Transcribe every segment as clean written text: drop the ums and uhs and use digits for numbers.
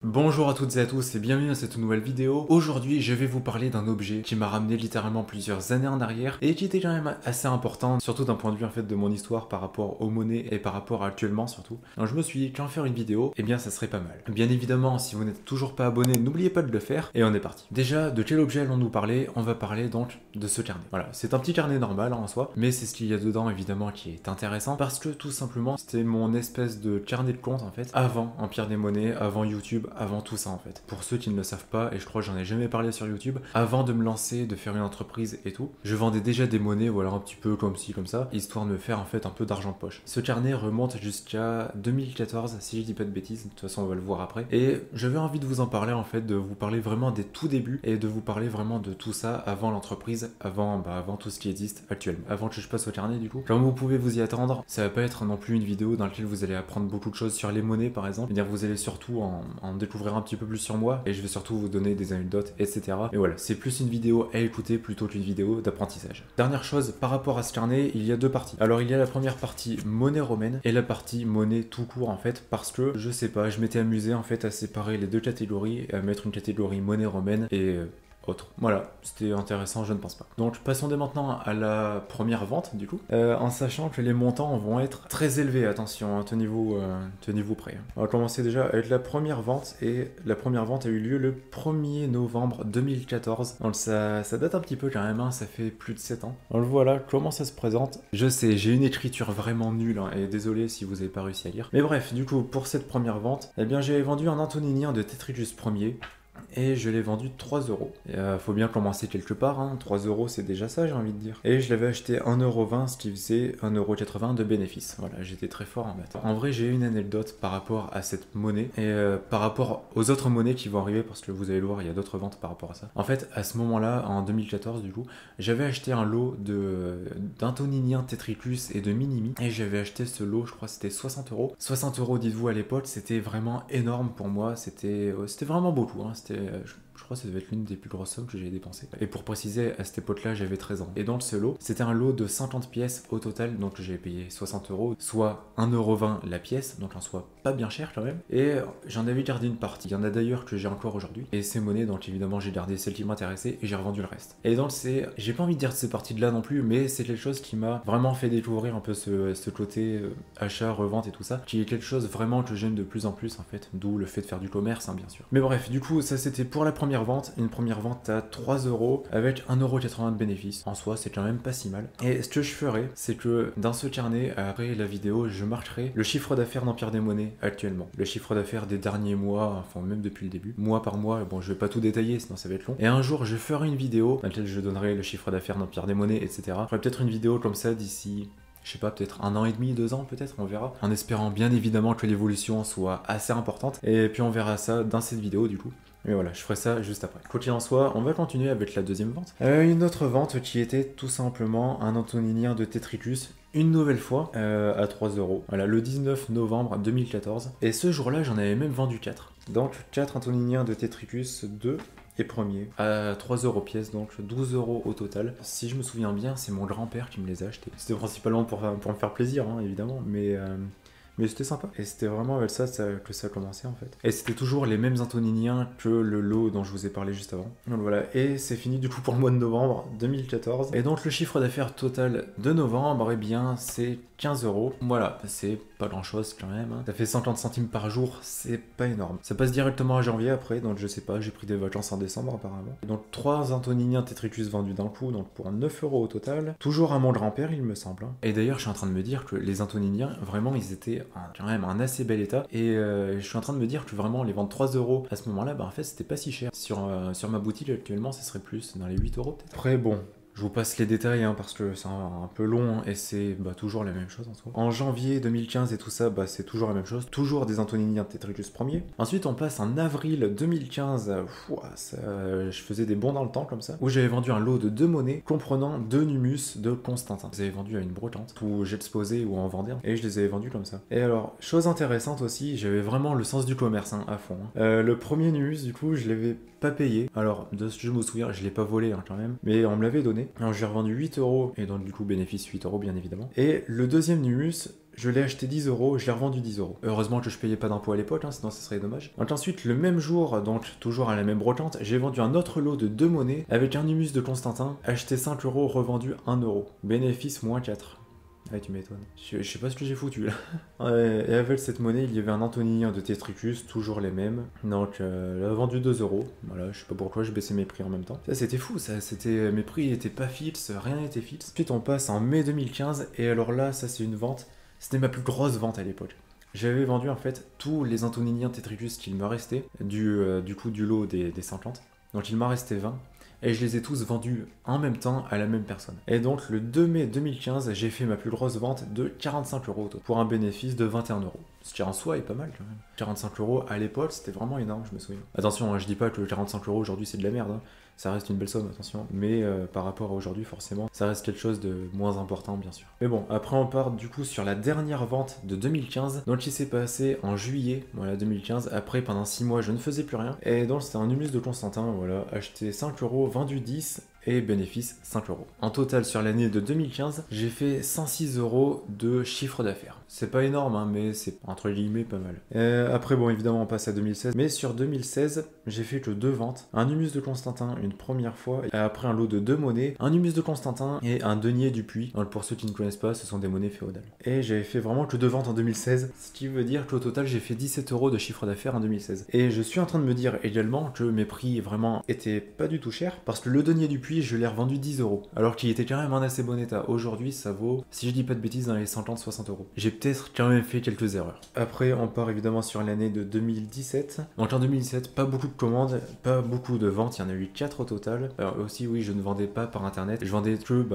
Bonjour à toutes et à tous et bienvenue dans cette nouvelle vidéo. Aujourd'hui je vais vous parler d'un objet qui m'a ramené littéralement plusieurs années en arrière et qui était quand même assez important, surtout d'un point de vue en fait de mon histoire par rapport aux monnaies et par rapport à actuellement surtout. Donc je me suis dit qu'en faire une vidéo, eh bien ça serait pas mal. Bien évidemment si vous n'êtes toujours pas abonné, n'oubliez pas de le faire et on est parti. Déjà de quel objet allons-nous parler? On va parler donc de ce carnet. Voilà, c'est un petit carnet normal en soi, mais c'est ce qu'il y a dedans évidemment qui est intéressant parce que tout simplement c'était mon espèce de carnet de compte en fait avant Empire des monnaies, avant YouTube, avant tout ça en fait. Pour ceux qui ne le savent pas, et je crois que j'en ai jamais parlé sur YouTube, avant de me lancer, de faire une entreprise et tout, je vendais déjà des monnaies, voilà un petit peu comme ci, comme ça, histoire de me faire en fait un peu d'argent de poche. Ce carnet remonte jusqu'à 2014, si je dis pas de bêtises, de toute façon on va le voir après. Et j'avais envie de vous en parler en fait, de vous parler vraiment des tout débuts, et de vous parler vraiment de tout ça avant l'entreprise, avant tout ce qui existe actuellement. Avant que je passe au carnet du coup. Comme vous pouvez vous y attendre, ça va pas être non plus une vidéo dans laquelle vous allez apprendre beaucoup de choses sur les monnaies par exemple. C'est-à-dire vous allez surtout en découvrir un petit peu plus sur moi et je vais surtout vous donner des anecdotes, etc. Et voilà, c'est plus une vidéo à écouter plutôt qu'une vidéo d'apprentissage. Dernière chose, par rapport à ce carnet, il y a deux parties. Alors il y a la première partie monnaie romaine et la partie monnaie tout court en fait, parce que je sais pas, je m'étais amusé en fait à séparer les deux catégories, à mettre une catégorie monnaie romaine et autre. Voilà, c'était intéressant, je ne pense pas. Donc passons dès maintenant à la première vente du coup, en sachant que les montants vont être très élevés, attention, hein, tenez-vous prêts. On va commencer déjà avec la première vente, et la première vente a eu lieu le 1er novembre 2014, donc ça date un petit peu quand même, hein, ça fait plus de 7 ans. Donc voilà comment ça se présente. Je sais, j'ai une écriture vraiment nulle, hein, et désolé si vous n'avez pas réussi à lire. Mais bref, du coup, pour cette première vente, eh bien j'ai vendu un Antoninien de Tetricus Ier, et je l'ai vendu 3 euros. Faut bien commencer quelque part, hein. 3 euros c'est déjà ça, j'ai envie de dire. Et je l'avais acheté 1,20€, ce qui faisait 1,80€ de bénéfice. Voilà, j'étais très fort en maths. En vrai, j'ai une anecdote par rapport à cette monnaie et par rapport aux autres monnaies qui vont arriver, parce que vous allez le voir, il y a d'autres ventes par rapport à ça. En fait, à ce moment-là, en 2014 du coup, j'avais acheté un lot d'Antoninien Tetricus et de Minimi, et j'avais acheté ce lot, je crois c'était 60 euros. 60 euros, dites-vous, à l'époque, c'était vraiment énorme pour moi, c'était vraiment beaucoup, hein. Je crois que ça devait être l'une des plus grosses sommes que j'ai dépensées. Et pour préciser, à cette époque-là, j'avais 13 ans. Et dans ce lot, c'était un lot de 50 pièces au total, donc j'ai payé 60 euros, soit 1,20€ la pièce, donc en soit pas bien cher quand même. Et j'en avais gardé une partie. Il y en a d'ailleurs que j'ai encore aujourd'hui. Et ces monnaies, donc évidemment, j'ai gardé celles qui m'intéressaient et j'ai revendu le reste. Et donc j'ai pas envie de dire de ces parties-là non plus, mais c'est quelque chose qui m'a vraiment fait découvrir un peu ce côté achat, revente et tout ça, qui est quelque chose vraiment que j'aime de plus en plus en fait, d'où le fait de faire du commerce, hein, bien sûr. Mais bref, du coup, ça c'était pour la première vente, une première vente à 3 euros avec 1,80€ de bénéfice. En soi, c'est quand même pas si mal. Et ce que je ferai, c'est que dans ce carnet, après la vidéo, je marquerai le chiffre d'affaires d'Empire des monnaies actuellement. Le chiffre d'affaires des derniers mois, enfin même depuis le début, mois par mois. Bon, je vais pas tout détailler, sinon ça va être long. Et un jour, je ferai une vidéo dans laquelle je donnerai le chiffre d'affaires d'Empire des monnaies, etc. Je ferai peut-être une vidéo comme ça d'ici, je sais pas, peut-être 1 an et demi, 2 ans peut-être, on verra. En espérant bien évidemment que l'évolution soit assez importante. Et puis on verra ça dans cette vidéo du coup. Mais voilà, je ferai ça juste après. Quoi qu'il en soit, on va continuer avec la deuxième vente. Une autre vente qui était tout simplement un Antoninien de Tetricus, une nouvelle fois, à 3 euros. Voilà, le 19 novembre 2014. Et ce jour-là, j'en avais même vendu 4. Donc 4 Antoniniens de Tetricus 2 et premier à 3 euros pièce, donc 12 euros au total. Si je me souviens bien, c'est mon grand-père qui me les a achetés. C'était principalement pour me faire plaisir, hein, évidemment, mais c'était sympa. Et c'était vraiment avec ça que ça a commencé en fait. Et c'était toujours les mêmes Antoniniens que le lot dont je vous ai parlé juste avant. Donc voilà, et c'est fini du coup pour le mois de novembre 2014. Et donc le chiffre d'affaires total de novembre, eh bien c'est 15 euros. Voilà, c'est pas grand chose quand même, hein. Ça fait 50 centimes par jour, c'est pas énorme. Ça passe directement à janvier après, donc je sais pas, j'ai pris des vacances en décembre apparemment. Et donc 3 Antoniniens Tetricus vendus d'un coup, donc pour 9 euros au total. Toujours à mon grand-père, il me semble, hein. Et d'ailleurs, je suis en train de me dire que les Antoniniens, vraiment, ils étaient quand même un assez bel état. Et je suis en train de me dire que vraiment, les vendre 3 euros à ce moment-là, bah en fait, c'était pas si cher. Sur ma boutique actuellement, ça serait plus dans les 8 euros peut-être. Après, bon. Je vous passe les détails hein, parce que c'est un peu long, hein, et c'est toujours la même chose en soi. En janvier 2015 et tout ça, c'est toujours la même chose. Toujours des Antoniniens de Tetricus Ier. Ensuite, on passe en avril 2015. Je faisais des bons dans le temps comme ça, où j'avais vendu un lot de 2 monnaies comprenant 2 Numus de Constantin. Je les avais vendus à une brocante où j'exposais ou en vendais, et je les avais vendus comme ça. Et alors, chose intéressante aussi, j'avais vraiment le sens du commerce hein, à fond. Hein. Le premier Numus, du coup, je l'avais pas payé. Alors, de ce que je me souviens, je l'ai pas volé hein, quand même, mais on me l'avait donné. Alors j'ai revendu 8 euros, et donc du coup bénéfice 8 euros bien évidemment. Et le deuxième Numus, je l'ai acheté 10 euros, je l'ai revendu 10 euros. Heureusement que je payais pas d'impôt à l'époque, hein, sinon ça serait dommage. Donc ensuite, le même jour, donc toujours à la même brocante, j'ai vendu un autre lot de 2 monnaies avec un humus de Constantin, acheté 5 euros, revendu 1 euro. Bénéfice moins 4. Ouais, tu m'étonnes. Je sais pas ce que j'ai foutu là. Ouais, et avec cette monnaie, il y avait un Antoninien de Tetricus, toujours les mêmes. Donc, là, vendu 2 euros. Voilà, je sais pas pourquoi, je baissais mes prix en même temps. Ça, c'était fou, ça. C'était mes prix n'étaient pas fixes, rien n'était fixe. Ensuite, on passe en mai 2015, et alors là, ça, c'est une vente. C'était ma plus grosse vente à l'époque. J'avais vendu en fait tous les Antoniniens Tetricus qu'il me restait, du coup, du lot des 50. Donc, il m'en restait 20. Et je les ai tous vendus en même temps à la même personne. Et donc le 2 mai 2015, j'ai fait ma plus grosse vente de 45 euros pour un bénéfice de 21 euros. Ce qui en soi est pas mal quand même. 45 euros à l'époque, c'était vraiment énorme, je me souviens. Attention, hein, je dis pas que 45 euros aujourd'hui c'est de la merde, hein. Ça reste une belle somme, attention. Mais par rapport à aujourd'hui, forcément, ça reste quelque chose de moins important, bien sûr. Mais bon, après on part du coup sur la dernière vente de 2015, donc il s'est passé en juillet, voilà, 2015. Après, pendant 6 mois, je ne faisais plus rien. Et donc c'était un humus de Constantin, voilà, acheté 5 euros, vendu 10 et bénéfice 5 euros. En total, sur l'année de 2015, j'ai fait 106 euros de chiffre d'affaires. C'est pas énorme, hein, mais c'est entre guillemets pas mal. Après, bon, évidemment, on passe à 2016. Mais sur 2016, j'ai fait que 2 ventes. Un humus de Constantin une première fois, et après un lot de 2 monnaies, un humus de Constantin et un denier du Puy. Donc, pour ceux qui ne connaissent pas, ce sont des monnaies féodales. Et j'avais fait vraiment que 2 ventes en 2016, ce qui veut dire qu'au total, j'ai fait 17 euros de chiffre d'affaires en 2016. Et je suis en train de me dire également que mes prix vraiment étaient pas du tout chers, parce que le denier du Puy, je l'ai revendu 10 euros, alors qu'il était quand même en assez bon état. Aujourd'hui, ça vaut, si je dis pas de bêtises, dans les 50-60 euros. J'ai peut-être quand même fait quelques erreurs. Après, on part évidemment sur l'année de 2017. Donc en 2017, pas beaucoup de commandes, pas beaucoup de ventes, il y en a eu 4 au total. Alors aussi, oui, je ne vendais pas par internet, je vendais que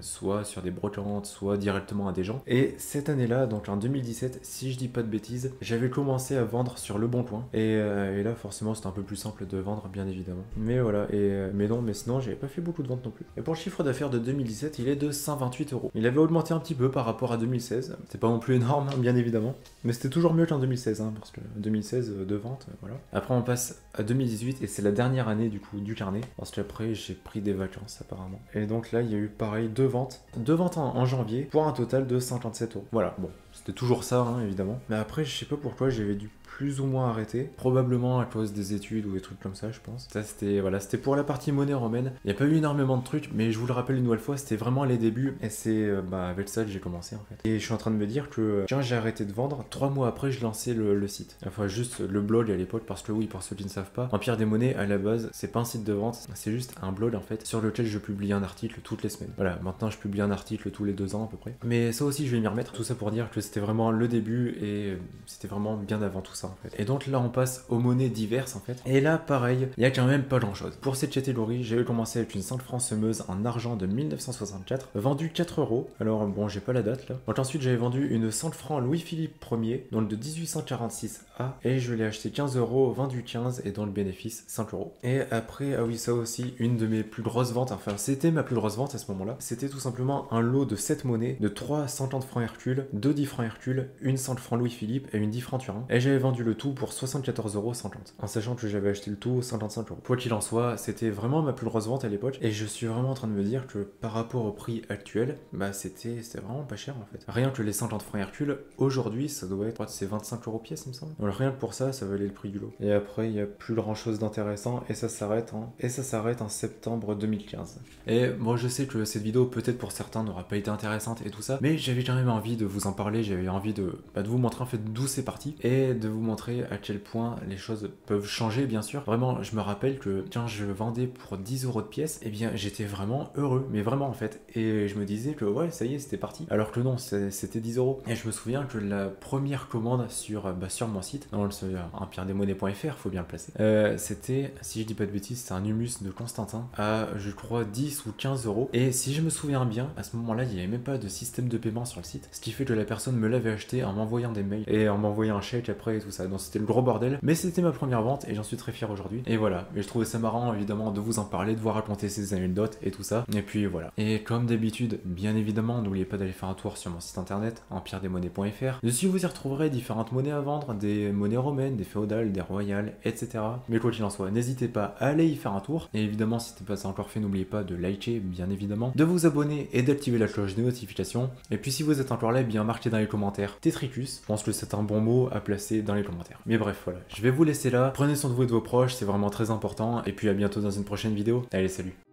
soit sur des brocantes, soit directement à des gens. Et cette année-là, donc en 2017, si je dis pas de bêtises, j'avais commencé à vendre sur Le Bon Coin. Et là, forcément, c'était un peu plus simple de vendre, bien évidemment. Mais voilà, mais sinon, j'avais pas fait beaucoup de ventes non plus. Et pour le chiffre d'affaires de 2017, il est de 128 euros. Il avait augmenté un petit peu par rapport à 2016. C'est pas non plus énorme, hein, bien évidemment. Mais c'était toujours mieux qu'en 2016, hein, parce que 2016, de ventes, voilà. Après, on passe à 2018, et c'est la dernière année du coup du carnet, parce qu'après, j'ai pris des vacances apparemment. Et donc là, il y a eu pareil 2 ventes. 2 ventes en janvier, pour un total de 57 euros. Voilà, bon, c'était toujours ça, hein, évidemment. Mais après, je sais pas pourquoi j'avais dû plus ou moins arrêté, probablement à cause des études ou des trucs comme ça, je pense. Ça, c'était voilà, c'était pour la partie monnaie romaine. Il n'y a pas eu énormément de trucs, mais je vous le rappelle une nouvelle fois, c'était vraiment les débuts, et c'est avec ça que j'ai commencé en fait. Et je suis en train de me dire que tiens, j'ai arrêté de vendre, 3 mois après je lançais le site. Enfin juste le blog à l'époque, parce que oui, pour ceux qui ne savent pas, Empire des monnaies à la base, c'est pas un site de vente, c'est juste un blog en fait, sur lequel je publie un article toutes les semaines. Voilà, maintenant je publie un article tous les 2 ans à peu près. Mais ça aussi je vais m'y remettre, tout ça pour dire que c'était vraiment le début, et c'était vraiment bien avant tout ça en fait. Et donc là on passe aux monnaies diverses en fait. Et là pareil, il y a quand même pas grand chose. Pour cette catégorie, j'avais commencé avec une 5 francs semeuse en argent de 1964, vendue 4 euros. Alors bon, j'ai pas la date là. Donc ensuite j'avais vendu une 100 francs Louis-Philippe Ier, donc de 1846A, et je l'ai acheté 15 euros, vendu 15, et dans le bénéfice 5 euros. Et après, ah oui, ça aussi, une de mes plus grosses ventes, enfin c'était ma plus grosse vente à ce moment-là, c'était tout simplement un lot de 7 monnaies, de 3 130 francs Hercule, 2 10 francs Hercule, une 100 francs Louis-Philippe et une 10 francs Turin. Et j'avais vendu le tout pour 74,50 euros, en sachant que j'avais acheté le tout 55 euros. Quoi qu'il en soit, c'était vraiment ma plus grosse vente à l'époque, et je suis vraiment en train de me dire que par rapport au prix actuel, bah c'était vraiment pas cher en fait. Rien que les 50 francs Hercule, aujourd'hui ça doit être, c'est 25 euros pièce il me semble. Donc rien que pour ça, ça valait le prix du lot. Et après, il y a plus grand chose d'intéressant, et ça s'arrête en septembre 2015. Et bon, je sais que cette vidéo peut-être pour certains n'aura pas été intéressante et tout ça, mais j'avais quand même envie de vous en parler, j'avais envie de vous montrer en fait d'où c'est parti, et de vous montrer à quel point les choses peuvent changer bien sûr. Vraiment, je me rappelle que quand je vendais pour 10 euros de pièce, et bien j'étais vraiment heureux, mais vraiment en fait, et je me disais que ouais, ça y est, c'était parti, alors que non, c'était 10 euros. Et je me souviens que la première commande sur mon site, dans le empiredesmonnaies.fr, faut bien le placer, c'était, si je dis pas de bêtises, c'était un humus de Constantin à, je crois, 10 ou 15 euros. Et si je me souviens bien, à ce moment-là, il n'y avait même pas de système de paiement sur le site, ce qui fait que la personne me l'avait acheté en m'envoyant des mails et en m'envoyant un chèque après et tout ça. Donc c'était le gros bordel, mais c'était ma première vente et j'en suis très fier aujourd'hui. Et voilà, et je trouvais ça marrant évidemment de vous en parler, de vous raconter ces anecdotes et tout ça. Et puis voilà. Et comme d'habitude, bien évidemment, n'oubliez pas d'aller faire un tour sur mon site internet, empiredesmonnaies.fr. Dessus vous y retrouverez différentes monnaies à vendre, des monnaies romaines, des féodales, des royales, etc. Mais quoi qu'il en soit, n'hésitez pas à aller y faire un tour. Et évidemment, si ce n'est pas encore fait, n'oubliez pas de liker, bien évidemment, de vous abonner et d'activer la cloche de notification. Et puis si vous êtes encore là, eh bien marquez dans les commentaires Tetricus. Je pense que c'est un bon mot à placer dans les commentaires. Mais bref, voilà, je vais vous laisser là. Prenez soin de vous et de vos proches, c'est vraiment très important. Et puis à bientôt dans une prochaine vidéo. Allez, salut!